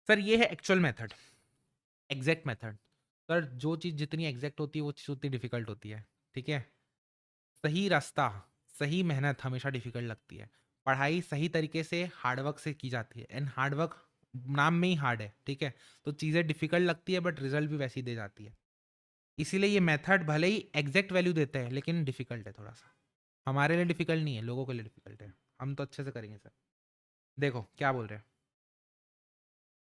Sir ये है actual method, exact method. Sir जो चीज़ जितनी एग्जैक्ट होती है वो चीज़ उतनी डिफिकल्ट होती है, ठीक है। सही रास्ता, सही मेहनत हमेशा डिफिकल्ट लगती है। पढ़ाई सही तरीके से हार्डवर्क से की जाती है, एंड हार्डवर्क नाम में ही हार्ड है, ठीक है। तो चीज़ें डिफिकल्ट लगती है बट रिजल्ट भी वैसी दे जाती है। इसीलिए ये मेथड भले ही एग्जैक्ट वैल्यू देते हैं लेकिन डिफिकल्ट है थोड़ा सा। हमारे लिए डिफिकल्ट नहीं है, लोगों के लिए डिफिकल्ट है। हम तो अच्छे से करेंगे सर। देखो क्या बोल रहे हैं,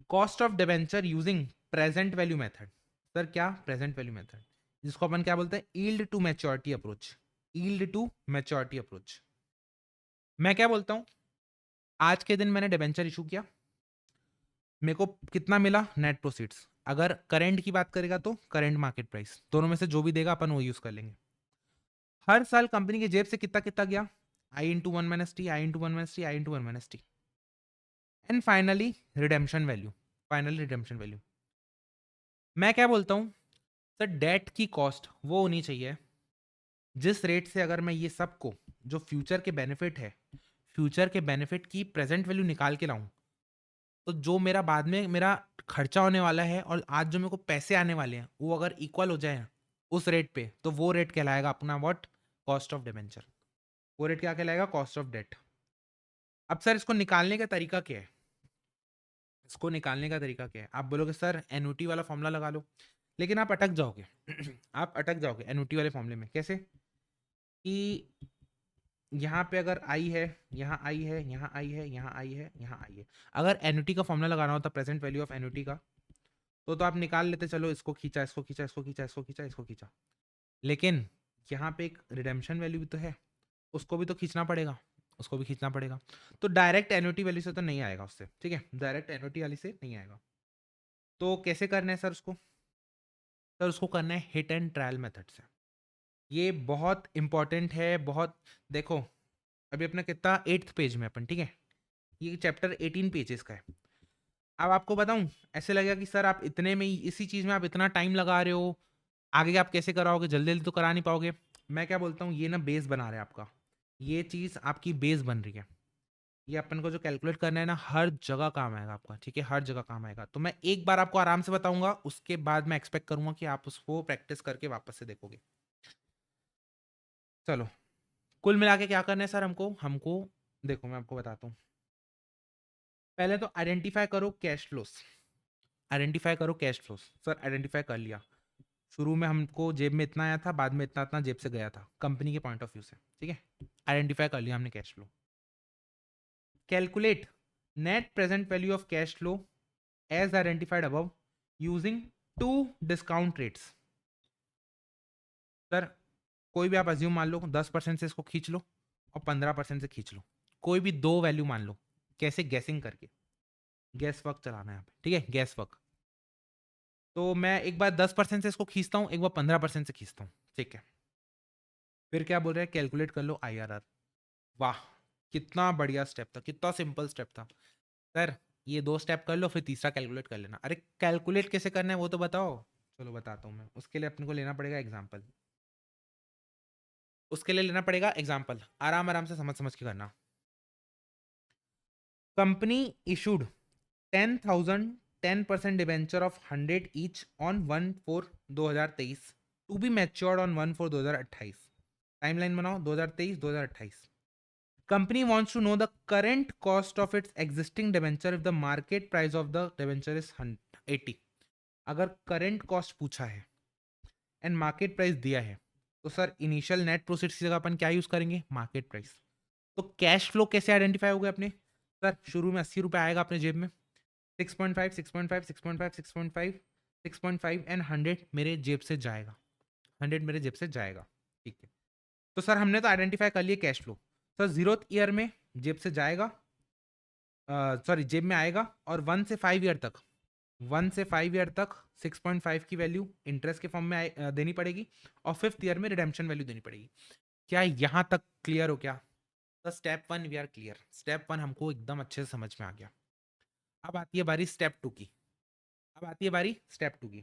cost of debenture using present value method. Sir क्या प्रेजेंट वैल्यू मेथड, जिसको अपन क्या बोलते हैं, yield to maturity approach. Yield to maturity approach. मैं क्या बोलता हूँ, आज के दिन मैंने डिवेंचर इशू किया, मेरे को कितना मिला नेट प्रोसीड्स। अगर करंट की बात करेगा तो करंट मार्केट प्राइस, दोनों में से जो भी देगा अपन वो यूज कर लेंगे। हर साल कंपनी की जेब से कितना कितना गया, I into one minus T, I into one minus T, I into one minus T, and finally redemption value. Finally redemption value. मैं क्या बोलता हूँ, सर डेट की कॉस्ट वो होनी चाहिए जिस रेट से अगर मैं ये सबको, जो फ्यूचर के बेनिफिट है, फ्यूचर के बेनिफिट की प्रेजेंट वैल्यू निकाल के लाऊं, तो जो मेरा बाद में मेरा खर्चा होने वाला है और आज जो मेरे को पैसे आने वाले हैं वो अगर इक्वल हो जाए उस रेट पे, तो वो रेट कहलाएगा अपना व्हाट, कॉस्ट ऑफ डिबेंचर। वो रेट क्या कहलाएगा, कॉस्ट ऑफ डेट। अब सर इसको निकालने का तरीका क्या है, इसको निकालने का तरीका क्या है, आप बोलोगे सर एन्युटी वाला फॉर्मूला लगा लो, लेकिन आप अटक जाओगे आप अटक जाओगे एन्युटी वाले फॉर्मूले में। कैसे कि यहाँ पे अगर आई है, यहाँ आई है, यहाँ आई है, यहाँ आई है, यहाँ आई है। अगर एन्युटी का फॉर्मूला लगाना होता, प्रेजेंट वैल्यू ऑफ एन्युटी का, तो आप निकाल लेते, चलो इसको खींचा, इसको खींचा, इसको खींचा, इसको खींचा, इसको खींचा। लेकिन यहाँ पे एक रिडेम्पशन वैल्यू भी तो है, उसको भी तो खींचना पड़ेगा, उसको भी खींचना पड़ेगा। तो डायरेक्ट एन्युटी वैल्यू से तो नहीं आएगा उससे, ठीक है, डायरेक्ट एन्युटी वाली से नहीं आएगा। तो कैसे करना है सर उसको, सर उसको करना है हिट एंड ट्रायल मेथड से। ये बहुत इंपॉर्टेंट है, बहुत। देखो अभी अपना कितना 8th पेज में अपन, ठीक है, ये चैप्टर 18 पेजेस का है। अब आपको बताऊं, ऐसे लगेगा कि सर आप इतने में ही, इसी चीज में आप इतना टाइम लगा रहे हो, आगे आप कैसे कराओगे, जल्दी जल्दी तो करा नहीं पाओगे। मैं क्या बोलता हूँ, ये ना बेस बना रहे हैं आपका, ये चीज आपकी बेस बन रही है। ये अपन को जो कैलकुलेट करना है ना, हर जगह काम आएगा आपका, ठीक है, हर जगह काम आएगा। तो मैं एक बार आपको आराम से बताऊंगा, उसके बाद मैं एक्सपेक्ट करूंगा कि आप उसको प्रैक्टिस करके वापस से देखोगे। चलो, कुल मिला के क्या करना है सर हमको, देखो मैं आपको बताता हूँ। पहले तो आइडेंटिफाई करो कैश फ्लोस, आइडेंटिफाई करो कैश फ्लोस। सर आइडेंटिफाई कर लिया, शुरू में हमको जेब में इतना आया था, बाद में इतना इतना जेब से गया था, कंपनी के पॉइंट ऑफ व्यू से, ठीक है। आइडेंटिफाई कर लिया हमने cash flow. Calculate net present value of cash flow as identified above using two discount rates. Sir कोई भी आप अज्यूम मान लो, 10% से इसको खींच लो और 15% से खींच लो, कोई भी दो वैल्यू मान लो। कैसे, गैसिंग करके, गैस वर्क चलाना है यहाँ पे, ठीक है, गैस वर्क। तो मैं एक बार 10% से इसको खींचता हूँ, एक बार 15% से खींचता हूँ, ठीक है। फिर क्या बोल रहे हैं, कैलकुलेट कर लो IRR। वाह, कितना बढ़िया स्टेप था, कितना सिंपल स्टेप था। सर ये दो स्टेप कर लो, फिर तीसरा कैलकुलेट कर लेना। अरे कैलकुलेट कैसे करना है वो तो बताओ। चलो बताता हूँ मैं, उसके लिए अपने को लेना पड़ेगा एग्जाम्पल, उसके लिए लेना पड़ेगा एग्जाम्पल, आराम आराम से समझ समझ के करना। Company issued 10,000 10% debenture of 100 each on 1/4/2023 to be matured on 1/4/2028। Timeline बनाओ, 2023 2028। Company wants to know the current cost of its existing debenture if the market price of the debenture is 80। अगर current cost पूछा है and market price दिया है, तो sir initial net proceeds की जगह अपन क्या यूज करेंगे, मार्केट प्राइस। तो कैश फ्लो कैसे आइडेंटिफाई हो गए अपने, सर शुरू में 80 रुपए आएगा अपने जेब में, 6.5 6.5 6.5 6.5 6.5 एंड 100 मेरे जेब से जाएगा, 100 मेरे जेब से जाएगा, ठीक है। तो सर हमने तो आइडेंटिफाई कर लिया cash flow. Sir 0th year में जेब से जाएगा, सॉरी जेब में आएगा, और 1 से 5 ईयर तक, 1 से 5 ईयर तक 6.5 की वैल्यू इंटरेस्ट के फॉर्म में देनी पड़ेगी, और 5th ईयर में रिडेम्पशन वैल्यू देनी पड़ेगी। क्या यहां तक क्लियर हो क्या, तो step 1 we are clear, step 1 हमको एकदम अच्छे से समझ में आ गया। अब आती है बारी स्टेप 2 की, अब आती है बारी स्टेप 2 की।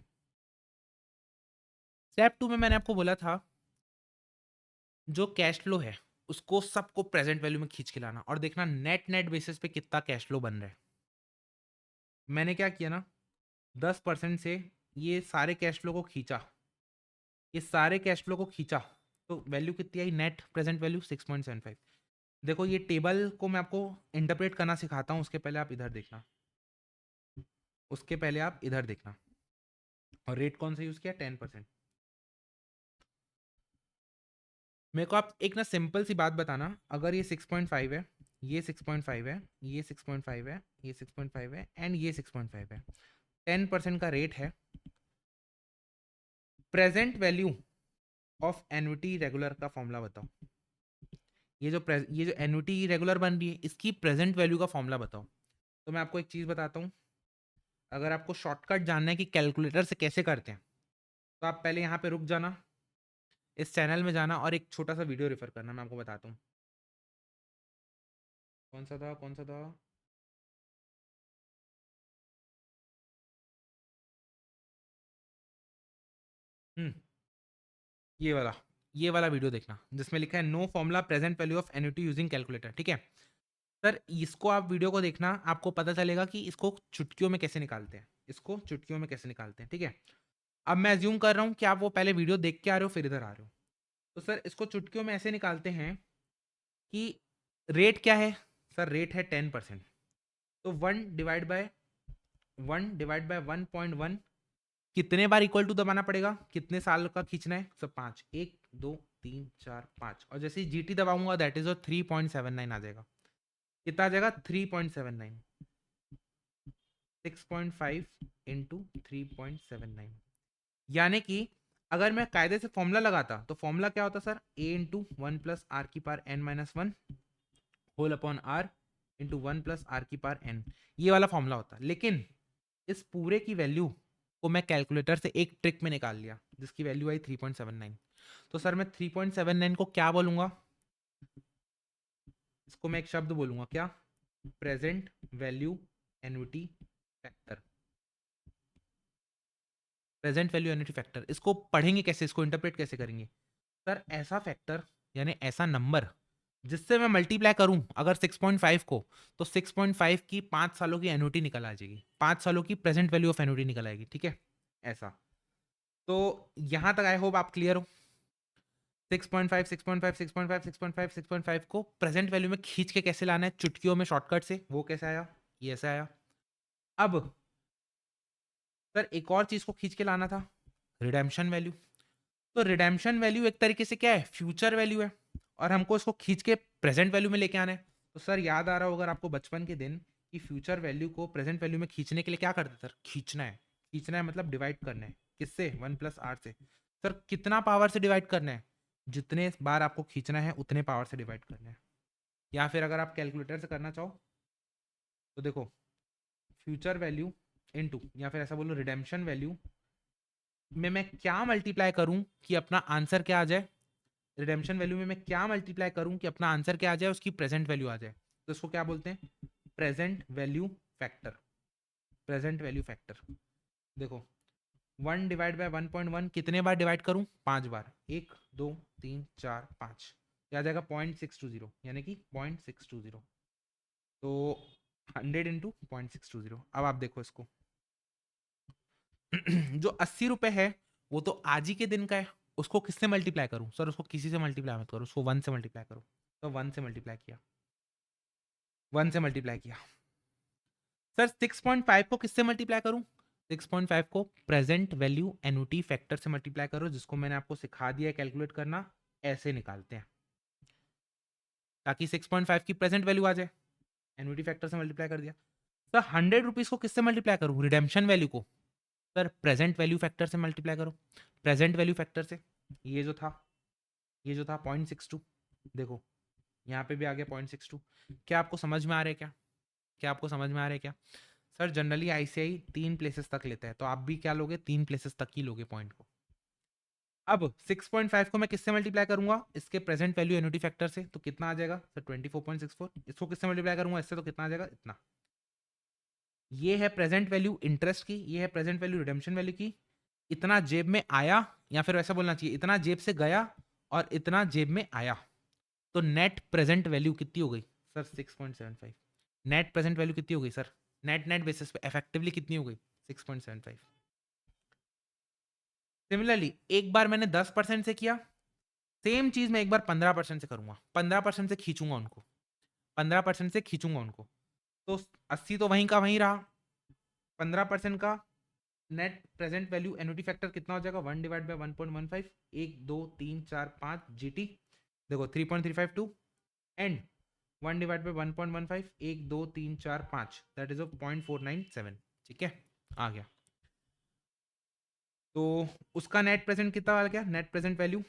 स्टेप 2 में मैंने आपको बोला था, जो कैश फ्लो है उसको सबको प्रेजेंट वैल्यू में खींच के लाना और देखना नेट नेट बेसिस पे कितना कैश फ्लो बन रहा है। मैंने क्या किया ना, 10% से ये सारे कैश फ्लो को खींचा, ये सारे कैश फ्लो को खींचा, तो वैल्यू कितनी आई, नेट प्रेजेंट वैल्यू 6.75। देखो ये टेबल को मैं आपको इंटरप्रेट करना सिखाता हूँ, उसके पहले आप इधर देखना, उसके पहले आप इधर देखना। और रेट कौन सा यूज किया, 10%। मेरे को आप एक ना सिंपल सी बात बताना, अगर ये 6.5 है, ये 6.5 है, ये 6.5 है, ये 6.5 है एंड ये 6.5 है, 10% का रेट है, present value of annuity regular का फॉर्मूला बताओ। ये जो एन्युटी रेगुलर बन रही है, इसकी प्रेजेंट वैल्यू का फॉर्मूला बताओ। तो मैं आपको एक चीज़ बताता हूँ, अगर आपको शॉर्टकट जानना है कि कैलकुलेटर से कैसे करते हैं, तो आप पहले यहाँ पे रुक जाना, इस चैनल में जाना और एक छोटा सा वीडियो रेफर करना, मैं आपको बताता हूँ। कौन सा था, कौन सा था, हम्म, ये वाला वीडियो देखना जिसमें लिखा है no formula present value of annuity using calculator, ठीक है। सर इसको आप वीडियो को देखना, आपको पता चलेगा कि इसको चुटकियों में कैसे निकालते हैं, इसको चुटकियों में कैसे निकालते हैं, ठीक है। अब मैं अज्यूम कर रहा हूँ कि आप वो पहले वीडियो देख के आ रहे हो फिर इधर आ रहे हो। तो सर इसको चुटकियों में ऐसे निकालते हैं कि रेट क्या है, सर रेट है 10%, तो 1 डिवाइड बाय 1.1 कितने बार इक्वल टू दबाना पड़ेगा, कितने साल का खींचना है, सब 5, 1 2 3 4 5, और जैसे ही जीटी दबाऊंगा दैट इज 3.79 आ जाएगा। कितना आ जाएगा, 3.79, 6.5 इंटू 3.79। यानी कि अगर मैं कायदे से फॉर्मूला लगाता तो फॉर्मूला क्या होता sir, A into 1 + r⁻n−1 whole upon R into 1 + r⁻n, ये वाला फॉर्मूला होता। लेकिन इस पूरे की वैल्यू को मैं कैलकुलेटर से एक ट्रिक में निकाल लिया जिसकी वैल्यू आई 3.79। तो सर मैं 3.79 को क्या बोलूंगा, इसको मैं एक शब्द बोलूंगा, क्या, present value annuity factor. Present value annuity factor, इसको पढ़ेंगे कैसे, इसको इंटरप्रेट कैसे करेंगे। सर ऐसा फैक्टर यानी ऐसा नंबर जिससे मैं मल्टीप्लाई करूं अगर 6.5 को, तो 6.5 की 5 सालों की एन्युटी निकल आ जाएगी, 5 सालों की प्रेजेंट वैल्यू ऑफ एन्युटी निकल आएगी, ठीक है। ऐसा, तो यहां तक आई होप आप क्लियर हो। 6.5 6.5 6.5 6.5 6.5 को प्रेजेंट वैल्यू में खींच के कैसे लाना है चुटकियों में शॉर्टकट से, वो कैसे आया, ये ऐसे आया। अब सर एक और चीज को खींच के लाना था, रिडेम्पशन वैल्यू। तो रिडेम्पशन वैल्यू एक तरीके से क्या है, फ्यूचर वैल्यू है, और हमको इसको खींच के प्रेजेंट वैल्यू में लेके आना है। तो सर याद आ रहा होगा आपको बचपन के दिन कि फ्यूचर वैल्यू को प्रेजेंट वैल्यू में खींचने के लिए क्या करते सर, खींचना है, खींचना है मतलब डिवाइड करना है, किससे, 1 + r से। सर कितना पावर से डिवाइड करना है, जितने बार आपको खींचना है उतने पावर से डिवाइड करना है। या फिर अगर आप कैलकुलेटर से करना चाहो तो देखो, फ्यूचर वैल्यू इनटू, या फिर ऐसा बोलो रिडेम्पशन वैल्यू में मैं क्या मल्टीप्लाई करूं कि अपना आंसर क्या आ जाए, रिडेम्पशन वैल्यू में मैं क्या मल्टीप्लाई करूं कि अपना आंसर क्या आ जाए, उसकी प्रेजेंट वैल्यू आ जाए। तो इसको क्या बोलते हैं, present value factor. Present value factor, देखो 1/1.1 कितने बार डिवाइड करूं, 5 बार, 1 2 3 4 5, क्या आ जाएगा 0.620, यानी कि 0.620। तो 100 इंटू 0.620। अब आप देखो इसको जो 80 रुपए है वो तो आज ही के दिन का है, उसको किससे मल्टीप्लाई करूं सर, उसको किसी से मल्टीप्लाई मत करो, उसको 1 से मल्टीप्लाई करो। तो 1 से मल्टीप्लाई किया, 1 से मल्टीप्लाई किया। सर 6.5 को किससे मल्टीप्लाई करूं, 6.5 को प्रेजेंट वैल्यू एन्युटी फैक्टर से मल्टीप्लाई करो, जिसको मैंने आपको सिखा दिया है कैलकुलेट करना, ऐसे निकालते हैं ताकि 6.5 की प्रेजेंट वैल्यू आ जाए, एन्युटी फैक्टर से मल्टीप्लाई कर दिया। सर 100 रुपीज को किससे मल्टीप्लाई करूं, रिडेम्पशन वैल्यू को, सर प्रेजेंट वैल्यू फैक्टर से मल्टीप्लाई करो, प्रेजेंट वैल्यू फैक्टर से, ये जो था, ये जो था 0.62, देखो यहाँ पे भी आ गया 0.62। क्या आपको समझ में आ रहा है, क्या क्या आपको समझ में आ रहा है क्या। सर जनरली आईसीआई 3 प्लेसेस तक लेता है, तो आप भी क्या लोगे, 3 प्लेसेस तक ही लोगे पॉइंट को। अब 6.5 को मैं किससे मल्टीप्लाई करूंगा, इसके प्रेजेंट वैल्यू एन्युटी फैक्टर से, तो कितना आ जाएगा सर 24.64। इसको किससे मल्टीप्लाई करूंगा, इससे, तो कितना आ जाएगा, इतना। ये है प्रेजेंट वैल्यू इंटरेस्ट की, ये है प्रेजेंट वैल्यू रिडेम्पशन वैल्यू की। इतना जेब में आया, या फिर वैसा बोलना चाहिए इतना जेब से गया और इतना जेब में आया, तो नेट प्रेजेंट वैल्यू कितनी हो गई सर, 6.75। नेट प्रेजेंट वैल्यू कितनी हो गई सर, नेट नेट बेसिस पे इफेक्टिवली कितनी हो गई 6.75। सिमिलरली एक बार मैंने 10% से किया, सेम चीज मैं एक बार 15% से करूंगा, 15% से खींचूंगा उनको, 15% से खींचूंगा उनको, तो 80 तो वहीं का वहीं रहा। 15% का net present value annuity factor कितना हो जाएगा 1/1.15, 1 2 3 4 5 जीटी, देखो 3.352 एंड 1/1.15, 1 2 3 4 5, दैट इज 0.497। ठीक है, आ गया। तो उसका नेट प्रेजेंट कितना आ गया, नेट प्रेजेंट वैल्यू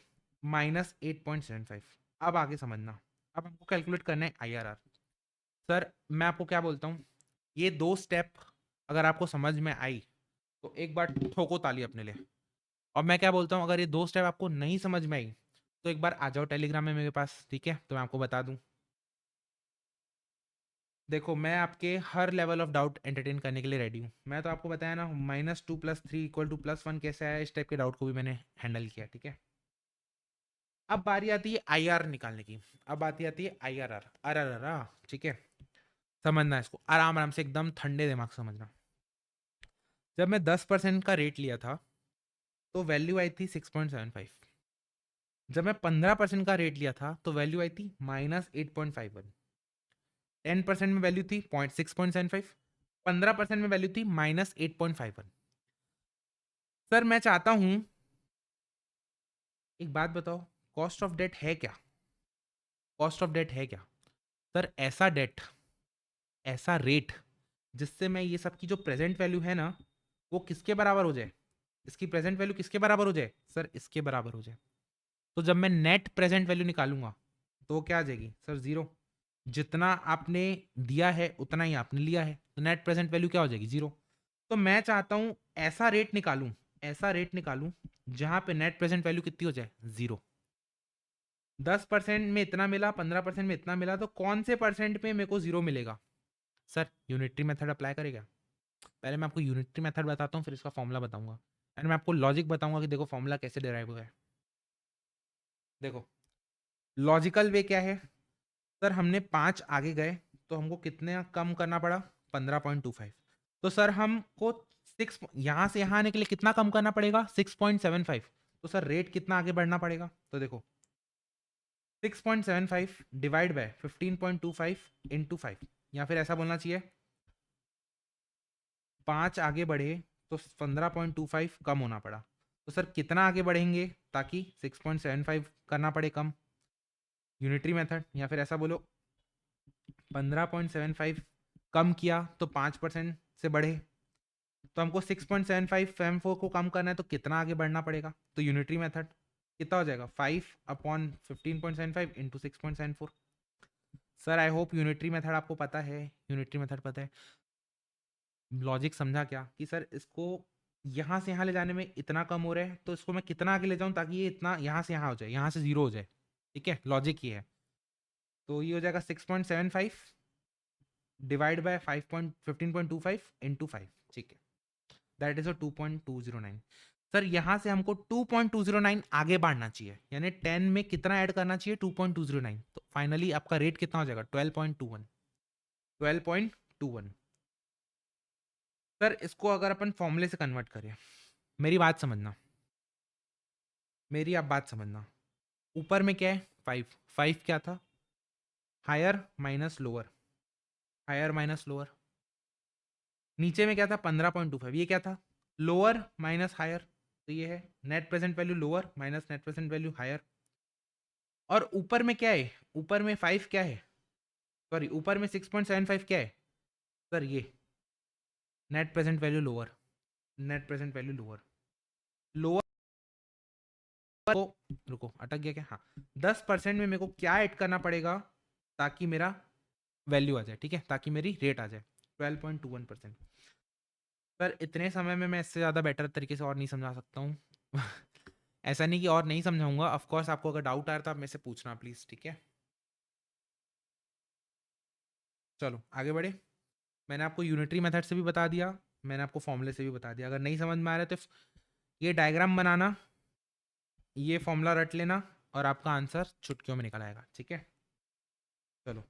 -8.75। अब आगे समझना, अब हमको कैलकुलेट करना है IRR। सर मैं आपको क्या बोलता हूँ, ये 2 स्टेप अगर आपको समझ में आई तो एक बार ठोको ताली अपने लिए। और मैं क्या बोलता हूँ, अगर ये 2 स्टेप आपको नहीं समझ में आई तो एक बार आ जाओ टेलीग्राम में मेरे पास, ठीक है, तो मैं आपको बता दूं। देखो मैं आपके हर लेवल ऑफ डाउट एंटरटेन करने के लिए रेडी हूँ। मैं तो आपको बताया ना, -2+3=+1 कैसे आया, इस टाइप के डाउट को भी मैंने हैंडल किया। ठीक है, अब बारी आती है IR निकालने की। अब आती है IRR, RRR। ठीक है, समझना इसको आराम आराम से, एकदम ठंडे दिमाग से समझना। जब मैं 10% का रेट लिया था तो वैल्यू आई थी 6.75। जब मैं 15% का रेट लिया था तो वैल्यू आई थी -8.51। 10% में वैल्यू थी 6.75, 15% में वैल्यू थी -8.51। सर मैं चाहता हूं, एक बात बताओ, कॉस्ट ऑफ डेट है क्या, कॉस्ट ऑफ डेट है क्या? सर ऐसा डेट, ऐसा रेट जिससे मैं ये सब की जो प्रेजेंट वैल्यू है ना वो किसके बराबर हो जाए, इसकी प्रेजेंट वैल्यू किसके बराबर हो जाए, सर इसके बराबर हो जाए। तो जब मैं नेट प्रेजेंट वैल्यू निकालूंगा तो क्या आ जाएगी, सर जीरो। जितना आपने दिया है उतना ही आपने लिया है, तो नेट प्रेजेंट वैल्यू क्या हो जाएगी, जीरो। तो मैं चाहता हूं ऐसा रेट निकालूं, ऐसा रेट निकालूं जहां पे नेट प्रेजेंट वैल्यू कितनी हो जाए, जीरो। 10% में इतना मिला, 15% में इतना मिला, तो कौन से परसेंट पे मेरे को जीरो मिलेगा? सर यूनिटरी मेथड अप्लाई करेगा। पहले मैं आपको यूनिटरी मेथड बताता हूँ, फिर इसका फॉर्मूला बताऊंगा, एंड मैं आपको लॉजिक बताऊंगा कि देखो फॉर्मूला कैसे डिराइव हुआ है। देखो लॉजिकल वे क्या है, सर हमने 5 आगे गए तो हमको कितने कम करना पड़ा, 15.25। तो सर हमको 6 यहाँ से यहाँ आने के लिए कितना कम करना पड़ेगा, 6.75। तो सर रेट कितना आगे बढ़ना पड़ेगा, तो देखो 6.75 डिवाइड बाय 15.25 इंटू 5, या फिर ऐसा बोलना चाहिए 5 आगे बढ़े तो 15.25 कम होना पड़ा। तो सर कितना आगे बढ़ेंगे ताकि 6.75 करना पड़े कम, यूनिटरी मेथड, या फिर ऐसा बोलो 15.75 कम किया तो 5% से बढ़े, तो हमको 6.75 फैम4 को कम करना है तो कितना आगे बढ़ना पड़ेगा, तो यूनिटरी मेथड कितना हो जाएगा 5/15.75 into 6.74। Sir I hope unitary method आपको पता है, यूनिटरी मेथड पता है। लॉजिक समझा क्या कि सर इसको यहाँ से यहाँ ले जाने में इतना कम हो रहा है तो इसको मैं कितना आगे ले जाऊँ ताकि ये इतना यहाँ से यहाँ हो जाए, यहाँ से जीरो हो जाए। ठीक है, लॉजिक ये है। तो ये हो जाएगा 6.75 डिवाइड बाय 15.25 इंटू 5। ठीक है, दैट इज 2.209। सर यहाँ से हमको 2.209 आगे बढ़ना चाहिए, यानी 10 में कितना ऐड करना चाहिए, 2.209। तो फाइनली आपका रेट कितना हो जाएगा, 12.21, 12.21। सर इसको अगर अपन फॉर्मूले से कन्वर्ट करें, मेरी बात समझना, मेरी आप बात समझना, ऊपर में क्या है 5, 5 क्या था, higher minus lower, higher minus lower. नीचे में क्या था 15.25, ये क्या था, लोअर माइनस हायर। तो ये है net present value lower minus net present value higher. और ऊपर में क्या है, ऊपर में 5 क्या है, सॉरी ऊपर में 6.75 क्या है, सर ये net present value lower, net present value lower, lower को, रुको अटक गया क्या, हाँ 10% में मेरे को क्या ऐड करना पड़ेगा ताकि मेरा वैल्यू आ जाए, ठीक है, ताकि मेरी रेट आ जाए 12.21%। सर इतने समय में मैं इससे ज़्यादा बेटर तरीके से और नहीं समझा सकता हूँ ऐसा नहीं कि और नहीं समझाऊंगा, ऑफ कोर्स आपको अगर डाउट आ रहा तो आप मेरे से पूछना प्लीज़, ठीक है। चलो आगे बढ़े। मैंने आपको यूनिटरी मेथड से भी बता दिया, मैंने आपको फॉर्मूले से भी बता दिया। अगर नहीं समझ में आ रहा है तो ये डायग्राम बनाना, ये फॉर्मूला रट लेना और आपका आंसर चुटकियों में निकल आएगा, ठीक है। चलो